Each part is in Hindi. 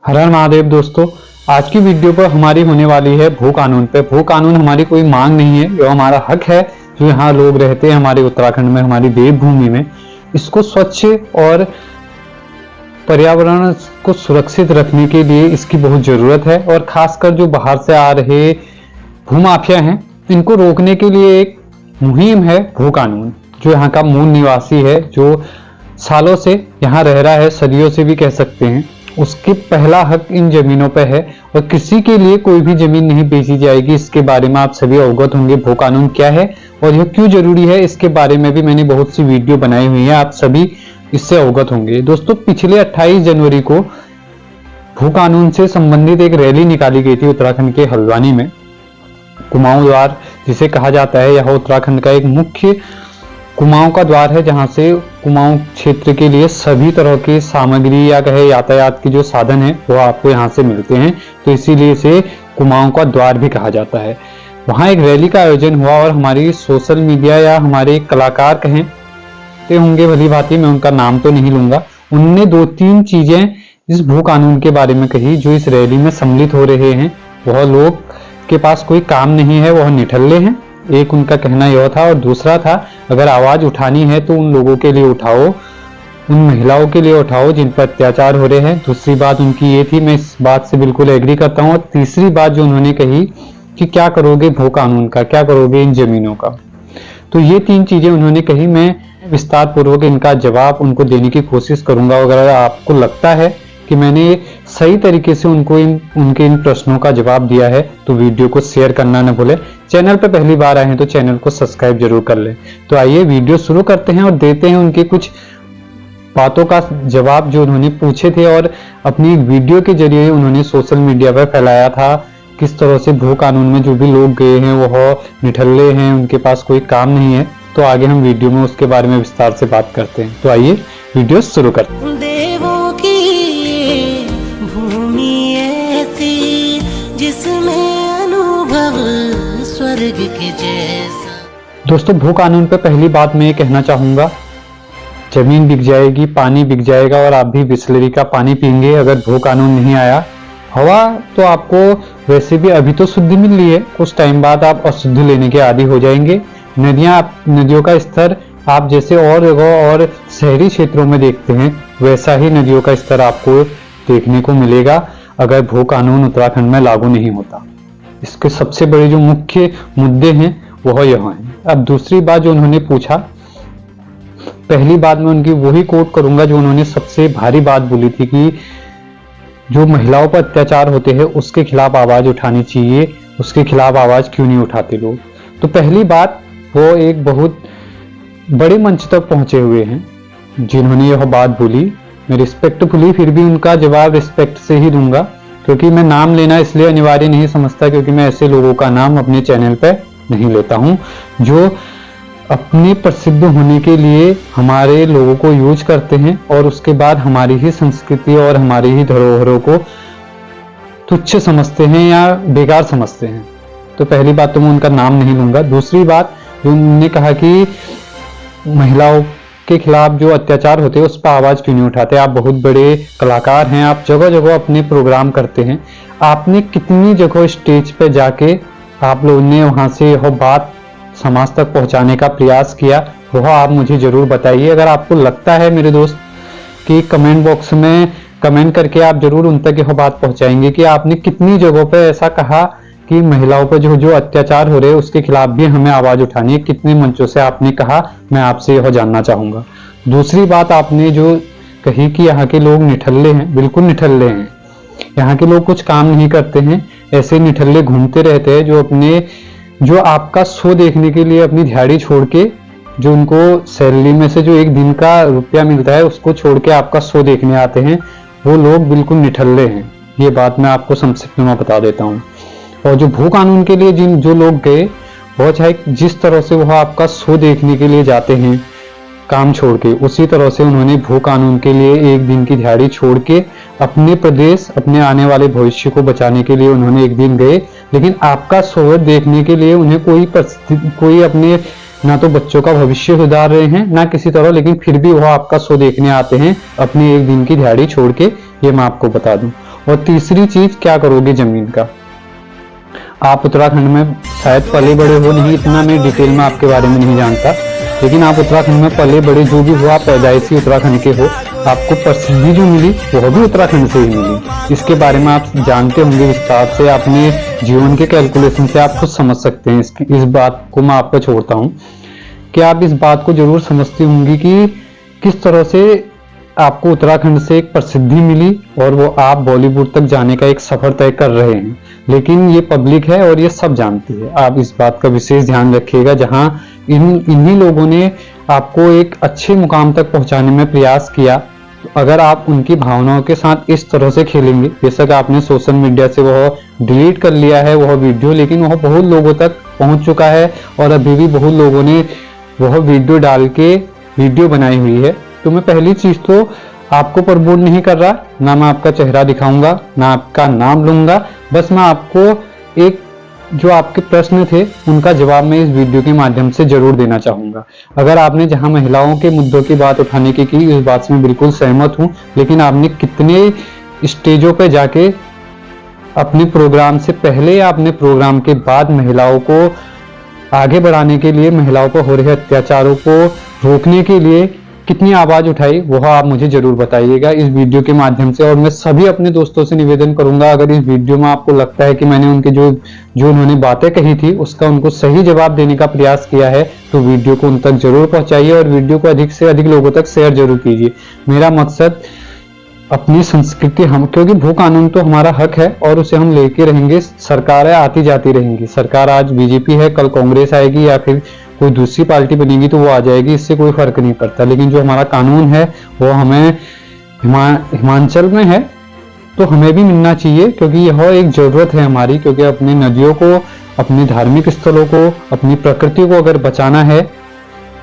हर हर महादेव दोस्तों, आज की वीडियो पर हमारी होने वाली है भू कानून पे। भू कानून हमारी कोई मांग नहीं है, यह हमारा हक है। जो यहाँ लोग रहते हैं हमारे उत्तराखंड में, हमारी देवभूमि में, इसको स्वच्छ और पर्यावरण को सुरक्षित रखने के लिए इसकी बहुत जरूरत है। और खासकर जो बाहर से आ रहे भूमाफिया हैं, इनको रोकने के लिए एक मुहिम है भू कानून। जो यहाँ का मूल निवासी है, जो सालों से यहाँ रह रहा है, सदियों से भी कह सकते हैं, उसके पहला हक इन जमीनों पे है और किसी के लिए कोई भी जमीन नहीं बेची जाएगी। इसके बारे में आप सभी अवगत होंगे। भू कानून क्या है और यह क्यों जरूरी है, इसके बारे में भी मैंने बहुत सी वीडियो बनाई हुई है, आप सभी इससे अवगत होंगे। दोस्तों, पिछले 28 जनवरी को भू कानून से संबंधित एक रैली निकाली गई थी उत्तराखंड के हल्द्वानी में। कुमाऊं द्वार जिसे कहा जाता है, यह उत्तराखंड का एक मुख्य कुमाऊं का द्वार है, जहां से कुमाऊं क्षेत्र के लिए सभी तरह की सामग्री या कहे यातायात के जो साधन है वो आपको यहां से मिलते हैं। तो इसीलिए इसे कुमाऊं का द्वार भी कहा जाता है। वहां एक रैली का आयोजन हुआ और हमारी सोशल मीडिया या हमारे कलाकार कहें ते होंगे भली भांति, मैं उनका नाम तो नहीं लूंगा, उनने 2-3 चीजें इस भू कानून के बारे में कही। जो इस रैली में सम्मिलित हो रहे हैं वह लोग के पास कोई काम नहीं है, वह निठल्ले हैं, एक उनका कहना यह था। और दूसरा था, अगर आवाज उठानी है तो उन लोगों के लिए उठाओ, उन महिलाओं के लिए उठाओ जिन पर अत्याचार हो रहे हैं। दूसरी बात उनकी ये थी, मैं इस बात से बिल्कुल एग्री करता हूँ। और तीसरी बात जो उन्होंने कही कि क्या करोगे भू कानून का, क्या करोगे इन जमीनों का। तो ये 3 चीजें उन्होंने कही। मैं विस्तार पूर्वक इनका जवाब उनको देने की कोशिश करूंगा। अगर आपको लगता है कि मैंने सही तरीके से उनके इन प्रश्नों का जवाब दिया है तो वीडियो को शेयर करना न भूलें। चैनल पर पहली बार आए हैं तो चैनल को सब्सक्राइब जरूर कर लें। तो आइए वीडियो शुरू करते हैं और देते हैं उनके कुछ बातों का जवाब जो उन्होंने पूछे थे और अपनी वीडियो के जरिए उन्होंने सोशल मीडिया पर फैलाया था। किस तरह से भू कानून में जो भी लोग गए हैं वह निठल्ले हैं, उनके पास कोई काम नहीं है। तो आगे हम वीडियो में उसके बारे में विस्तार से बात करते हैं। तो आइए वीडियो शुरू करते हैं। देवों की भूमि ऐसी जिसमें अनुभव स्वर्ग के जैसा। दोस्तों, भू कानून पे पहली बात मैं ये कहना चाहूंगा, जमीन बिक जाएगी, पानी बिक जाएगा और आप भी बिसलेरी का पानी पिएंगे अगर भू कानून नहीं आया। हवा तो आपको वैसे भी अभी तो शुद्ध मिल रही है, कुछ टाइम बाद आप अशुद्ध लेने के आदी हो जाएंगे। नदियों का स्तर आप जैसे और जगह और शहरी क्षेत्रों में देखते हैं, वैसा ही नदियों का स्तर आपको देखने को मिलेगा अगर भू कानून उत्तराखंड में लागू नहीं होता। इसके सबसे बड़े जो मुख्य मुद्दे हैं वह यह हैं। अब दूसरी बात जो उन्होंने पूछा, पहली बात मैं उनकी वही कोट करूंगा जो उन्होंने सबसे भारी बात बोली थी कि जो महिलाओं पर अत्याचार होते हैं उसके खिलाफ आवाज उठानी चाहिए, उसके खिलाफ आवाज क्यों नहीं उठाते लोग। तो पहली बात, वो एक बहुत बड़े मंच तक पहुंचे हुए हैं जिन्होंने यह बात बोली। मैं रिस्पेक्टफुली फिर भी उनका जवाब रिस्पेक्ट से ही दूंगा, क्योंकि मैं नाम लेना इसलिए अनिवार्य नहीं समझता क्योंकि मैं ऐसे लोगों का नाम अपने चैनल पे नहीं लेता हूं जो अपने प्रसिद्ध होने के लिए हमारे लोगों को यूज करते हैं और उसके बाद हमारी ही संस्कृति और हमारी ही धरोहरों को तुच्छ समझते हैं या बेकार समझते हैं। तो पहली बात तो मैं उनका नाम नहीं लूंगा। दूसरी बात जो उन्होंने कहा कि महिलाओं के खिलाफ जो अत्याचार होते हैं उस पर आवाज क्यों नहीं उठाते। आप बहुत बड़े कलाकार हैं, आप जगह जगह अपने प्रोग्राम करते हैं, आपने कितनी जगह स्टेज पे जाके आप लोगों ने वहां से यह बात समाज तक पहुंचाने का प्रयास किया, वह आप मुझे जरूर बताइए। अगर आपको लगता है मेरे दोस्त कि कमेंट बॉक्स में कमेंट करके आप जरूर उन तक यह बात पहुंचाएंगे कि आपने कितनी जगहों पे ऐसा कहा कि महिलाओं पर जो अत्याचार हो रहे हैं उसके खिलाफ भी हमें आवाज उठानी है, कितने मंचों से आपने कहा, मैं आपसे यह जानना चाहूंगा। दूसरी बात आपने जो कही कि यहाँ के लोग निठल्ले हैं, बिल्कुल निठल्ले हैं। यहाँ के लोग कुछ काम नहीं करते हैं, ऐसे निठल्ले घूमते रहते हैं जो आपका शो देखने के लिए अपनी दिहाड़ी छोड़ के, जो उनको सैलरी में से जो 1 दिन का रुपया मिलता है उसको छोड़ के आपका शो देखने आते हैं, वो लोग बिल्कुल निठल्ले हैं। ये बात मैं आपको संक्षिप्त में बता देता हूँ। और जो भू कानून के लिए जो लोग गए, वो चाहे जिस तरह से वह आपका शो देखने के लिए जाते हैं काम छोड़ के, उसी तरह से उन्होंने भू कानून के लिए 1 दिन की दिहाड़ी छोड़ के अपने प्रदेश, अपने आने वाले भविष्य को बचाने के लिए उन्होंने 1 दिन गए। लेकिन आपका शो देखने के लिए उन्हें कोई अपने ना तो बच्चों का भविष्य सुधार रहे हैं ना किसी तरह, लेकिन फिर भी वह आपका शो देखने आते हैं अपनी 1 दिन की दिहाड़ी छोड़ के, ये मैं आपको बता दूं। और तीसरी चीज, क्या करोगे जमीन का। आप उत्तराखंड में शायद पले बड़े हो नहीं, इतना मैं डिटेल में आपके बारे में नहीं जानता, लेकिन आप उत्तराखंड में पले बड़े जो भी हो, आप पैदाइशी उत्तराखंड के हो, आपको प्रसिद्धि जो मिली वह भी उत्तराखंड से ही मिली। इसके बारे में आप जानते होंगे विस्तार से, अपने जीवन के कैलकुलेशन से आप खुद समझ सकते हैं। इस बात को मैं आप पर छोड़ता हूँ कि आप इस बात को जरूर समझती होंगी कि किस तरह से आपको उत्तराखंड से एक प्रसिद्धि मिली और वो आप बॉलीवुड तक जाने का एक सफर तय कर रहे हैं। लेकिन ये पब्लिक है और ये सब जानती है। आप इस बात का विशेष ध्यान रखिएगा, जहां इन्हीं लोगों ने आपको एक अच्छे मुकाम तक पहुंचाने में प्रयास किया, तो अगर आप उनकी भावनाओं के साथ इस तरह से खेलेंगे, बेशक आपने सोशल मीडिया से वह डिलीट कर लिया है वह वीडियो, लेकिन वह बहुत लोगों तक पहुंच चुका है और अभी भी बहुत लोगों ने वह वीडियो डाल के वीडियो बनाई हुई है। तो मैं पहली चीज तो आपको प्रमोट नहीं कर रहा, ना मैं आपका चेहरा दिखाऊंगा, ना आपका नाम लूंगा, बस मैं आपको एक जो आपके प्रश्न थे उनका जवाब मैं इस वीडियो के माध्यम से जरूर देना चाहूंगा। अगर आपने जहां महिलाओं के मुद्दों की बात उठाने की इस बात से मैं बिल्कुल सहमत हूं, लेकिन आपने कितने स्टेजों पर जाके अपने प्रोग्राम से पहले या अपने प्रोग्राम के बाद महिलाओं को आगे बढ़ाने के लिए, महिलाओं पर हो रहे अत्याचारों को रोकने के लिए कितनी आवाज उठाई, वह आप मुझे जरूर बताइएगा इस वीडियो के माध्यम से। और मैं सभी अपने दोस्तों से निवेदन करूंगा, अगर इस वीडियो में आपको लगता है कि मैंने उनके जो उन्होंने बातें कही थी उसका उनको सही जवाब देने का प्रयास किया है, तो वीडियो को उन तक जरूर पहुंचाइए और वीडियो को अधिक से अधिक लोगों तक शेयर जरूर कीजिए। मेरा मकसद अपनी संस्कृति, हम, क्योंकि भू कानून तो हमारा हक है और उसे हम लेके रहेंगे। सरकारें आती जाती रहेंगी, सरकार आज बीजेपी है, कल कांग्रेस आएगी या फिर कोई दूसरी पार्टी बनेगी तो वो आ जाएगी, इससे कोई फर्क नहीं पड़ता। लेकिन जो हमारा कानून है वो हमें हिमाचल में है तो हमें भी मिलना चाहिए, क्योंकि यह एक जरूरत है हमारी। क्योंकि अपनी नदियों को, अपने धार्मिक स्थलों को, अपनी प्रकृति को अगर बचाना है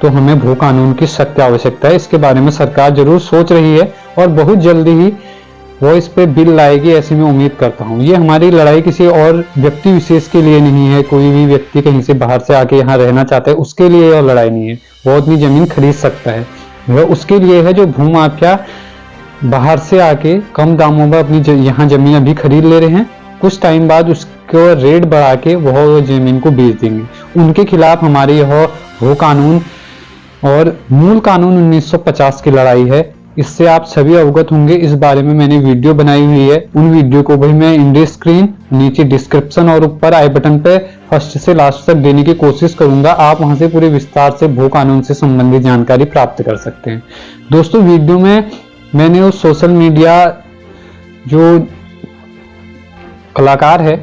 तो हमें भू कानून की सख्त आवश्यकता है। इसके बारे में सरकार जरूर सोच रही है और बहुत जल्दी ही वो इस पे बिल लाएगी, ऐसी मैं उम्मीद करता हूँ। ये हमारी लड़ाई किसी और व्यक्ति विशेष के लिए नहीं है, कोई भी व्यक्ति कहीं से बाहर से आके यहाँ रहना चाहता है उसके लिए यह लड़ाई नहीं है। वो अपनी जमीन खरीद सकता है, वह उसके लिए है जो भूमाफिया बाहर से आके कम दामों में अपनी यहाँ जमीन अभी खरीद ले रहे हैं, कुछ टाइम बाद उसको रेट बढ़ा के वह जमीन को बेच देंगे। उनके खिलाफ हमारे यह भू कानून और मूल कानून 1950 की लड़ाई है। इससे आप सभी अवगत होंगे। इस बारे में मैंने वीडियो बनाई हुई है, उन वीडियो को भी मैं इंडी स्क्रीन, नीचे डिस्क्रिप्शन और ऊपर आई बटन पे फर्स्ट से लास्ट तक देने की कोशिश करूंगा। आप वहां से पूरे विस्तार से भू कानून से संबंधित जानकारी प्राप्त कर सकते हैं। दोस्तों, वीडियो में मैंने उस सोशल मीडिया जो कलाकार है,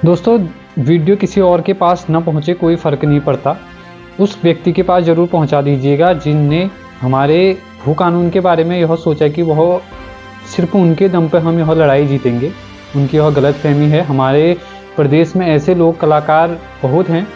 दोस्तों वीडियो किसी और के पास न पहुंचे कोई फर्क नहीं पड़ता, उस व्यक्ति के पास जरूर पहुंचा दीजिएगा जिनने हमारे भू कानून के बारे में यह सोचा कि वह सिर्फ उनके दम पर हम यह लड़ाई जीतेंगे। उनकी यह गलतफहमी है। हमारे प्रदेश में ऐसे लोक कलाकार बहुत हैं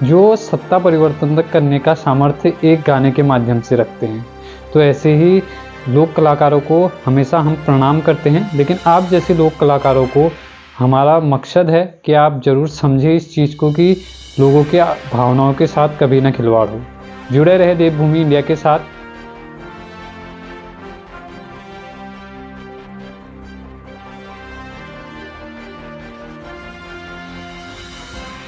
जो सत्ता परिवर्तन तक करने का सामर्थ्य एक गाने के माध्यम से रखते हैं। तो ऐसे ही लोक कलाकारों को हमेशा हम प्रणाम करते हैं, लेकिन आप जैसे लोक कलाकारों को हमारा मकसद है कि आप जरूर समझें इस चीज़ को कि लोगों के भावनाओं के साथ कभी ना खिलवाड़ हो। जुड़े रहे देवभूमि इंडिया के साथ।